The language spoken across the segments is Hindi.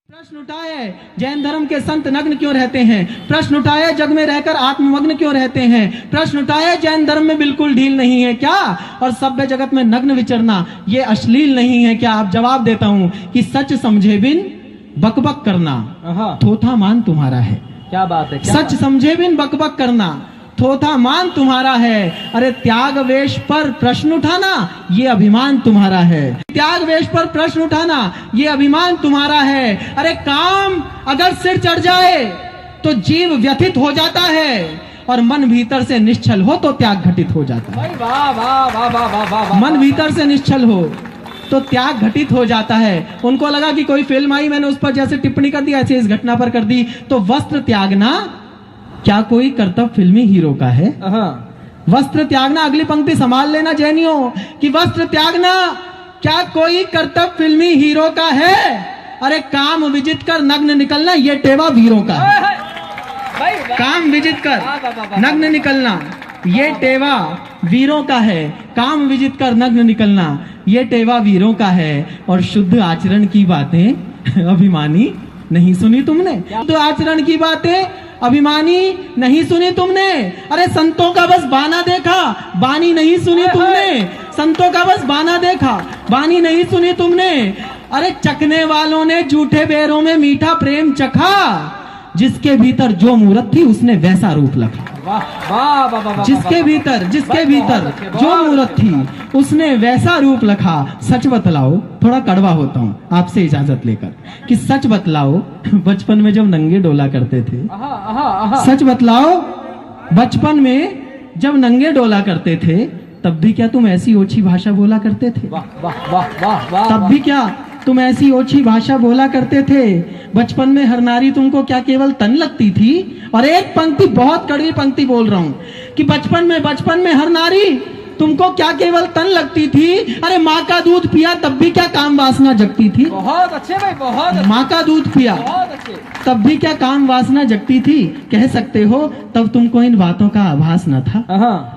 प्रश्न उठाए जैन धर्म के संत नग्न क्यों रहते हैं। प्रश्न उठाए जग में रहकर आत्ममग्न क्यों रहते हैं। प्रश्न उठाए जैन धर्म में बिल्कुल ढील नहीं है क्या, और सभ्य जगत में नग्न विचरना ये अश्लील नहीं है क्या। आप जवाब देता हूं कि सच समझे बिन बकबक करना थोथा मान तुम्हारा है। क्या बात है, सच समझे बिन बकबक करना थोथा मान तुम्हारा है। अरे त्याग वेश पर प्रश्न उठाना ये अभिमान तुम्हारा है। त्याग वेश पर प्रश्न उठाना ये अभिमान तुम्हारा है। अरे काम अगर सिर चढ़ जाए तो जीव व्यथित हो जाता है, और मन भीतर से निश्चल हो तो त्याग घटित हो जाता है। वाह वाह वाह वाह वाह वाह। मन भीतर से निश्चल हो तो त्याग घटित हो जाता है। उनको लगा कि कोई फिल्म आई, मैंने उस पर जैसे टिप्पणी कर दी ऐसे इस घटना पर कर दी। तो वस्त्र त्यागना क्या कोई कर्तव्य फिल्मी हीरो का है। वस्त्र त्यागना, अगली पंक्ति संभाल लेना जैनियों, कि वस्त्र त्यागना क्या कोई कर्तव्य फिल्मी हीरो का है। अरे काम विजित कर नग्न निकलना ये टेवा वीरों का है। काम विजित कर नग्न निकलना ये टेवा वीरों का है। काम विजित कर नग्न निकलना ये टेवा वीरों का है। और शुद्ध आचरण की बातें अभिमानी नहीं सुनी तुमने। शुद्ध आचरण की बातें अभिमानी नहीं सुनी तुमने। अरे संतों का बस बाना देखा, बानी नहीं सुनी तुमने। संतों का बस बाना देखा, बानी नहीं सुनी तुमने। अरे चखने वालों ने झूठे बेरों में मीठा प्रेम चखा, जिसके भीतर जो मूरत थी उसने वैसा रूप लखा। जिसके भीतर जो मूरत थी उसने वैसा रूप लखा। सच बतलाओ, थोड़ा कड़वा होता हूं आपसे इजाजत लेकर, कि सच बतलाओ बचपन में जब नंगे डोला करते थे, सच बतलाओ बचपन में जब नंगे डोला करते थे तब भी क्या तुम ऐसी ओछी भाषा बोला करते थे। तब भी क्या तुम ऐसी ओछी भाषा बोला करते थे। बचपन में हर नारी तुमको क्या केवल तन लगती थी। और एक पंक्ति, बहुत कड़वी पंक्ति बोल रहा हूं, कि बचपन में हर नारी तुमको क्या केवल तन लगती थी। अरे माँ का दूध पिया तब भी क्या काम वासना जगती थी। बहुत अच्छे भाई, बहुत माँ का दूध पिया बहुत अच्छे, तब भी क्या काम वासना जगती थी। कह सकते हो तब तुमको इन बातों का आभास न था।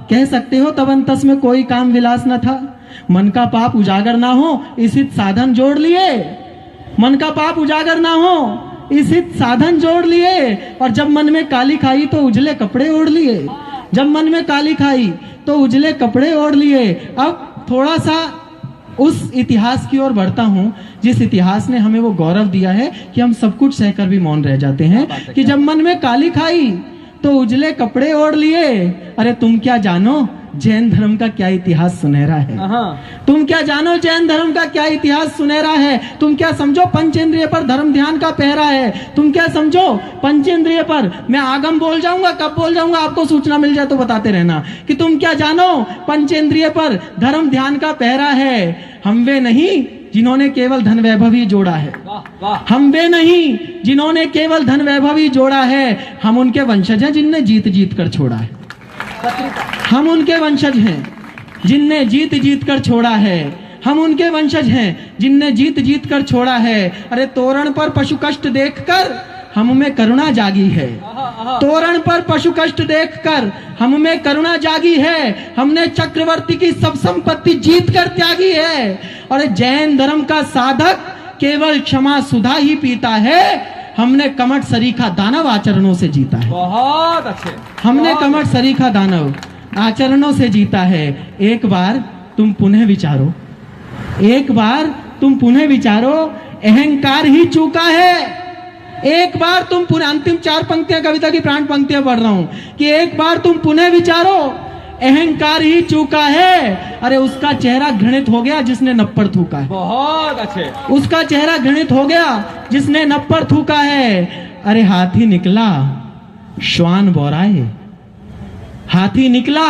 कह सकते हो तब अंतस में कोई काम विलास न था। मन का पाप उजागर ना हो इस हित साधन जोड़ लिए। मन का पाप उजागर ना हो इस हित साधन जोड़ लिए। और जब मन में काली खाई तो उजले कपड़े ओढ़ लिए। जब मन में काली खाई तो उजले कपड़े ओढ़ लिए। अब थोड़ा सा उस इतिहास की ओर बढ़ता हूं जिस इतिहास ने हमें वो गौरव दिया है कि हम सब कुछ सहकर भी मौन रह जाते हैं, कि जब मन में काली खाई तो उजले कपड़े ओढ़ लिए। अरे तुम क्या जानो जैन धर्म का क्या इतिहास सुनहरा है। तुम क्या जानो जैन धर्म का क्या इतिहास सुनहरा है। तुम क्या समझो पंचेंद्रिय पर धर्म ध्यान का पहरा है। तुम क्या समझो पंचेंद्रिय पर, मैं आगम बोल जाऊंगा, कब बोल जाऊंगा आपको सूचना मिल जाए तो बताते रहना, कि तुम क्या जानो पंचेंद्रिय पर धर्म ध्यान का पहरा है। हम वे नहीं जिन्होंने केवल धन वैभव ही जोड़ा है। हम वे नहीं जिन्होंने केवल धन वैभव ही जोड़ा है। हम उनके वंशज हैं जिनने जीत जीत कर छोड़ा है। हम उनके वंशज हैं जिनने जीत जीत कर छोड़ा है। हम उनके वंशज हैं जिनने जीत जीत कर छोड़ा है। अरे तोरण पर पशु कष्ट देखकर हम में करुणा जागी है। तोरण पर पशु कष्ट देखकर हम में करुणा जागी है। हमने चक्रवर्ती की सब संपत्ति जीत कर त्यागी है। और जैन धर्म का साधक केवल क्षमा सुधा ही पीता है। हमने कमठ सरीखा दानव आचरणों से जीता है। बहुत अच्छे। हमने कमठ सरीखा दानव आचरणों से जीता है। एक बार तुम पुनः विचारो, एक बार तुम पुनः विचारो, अहंकार ही चूका है। एक बार तुम पुनः, अंतिम 4 पंक्तियां कविता की प्राण पंक्तियां पढ़ रहा हूं, कि एक बार तुम पुनः विचारो, अहंकार ही चूका है। अरे उसका चेहरा घृणित हो गया जिसने नप्पड़ थूका है। बहुत अच्छे। उसका चेहरा घृणित हो गया जिसने नप्पड़ थूका है। अरे हाथी निकला श्वान बोराए, हाथी निकला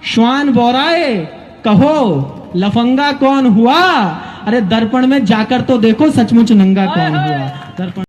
श्वान बोराए, कहो लफंगा कौन हुआ। अरे दर्पण में जाकर तो देखो सचमुच नंगा कौन हुआ। दर्पण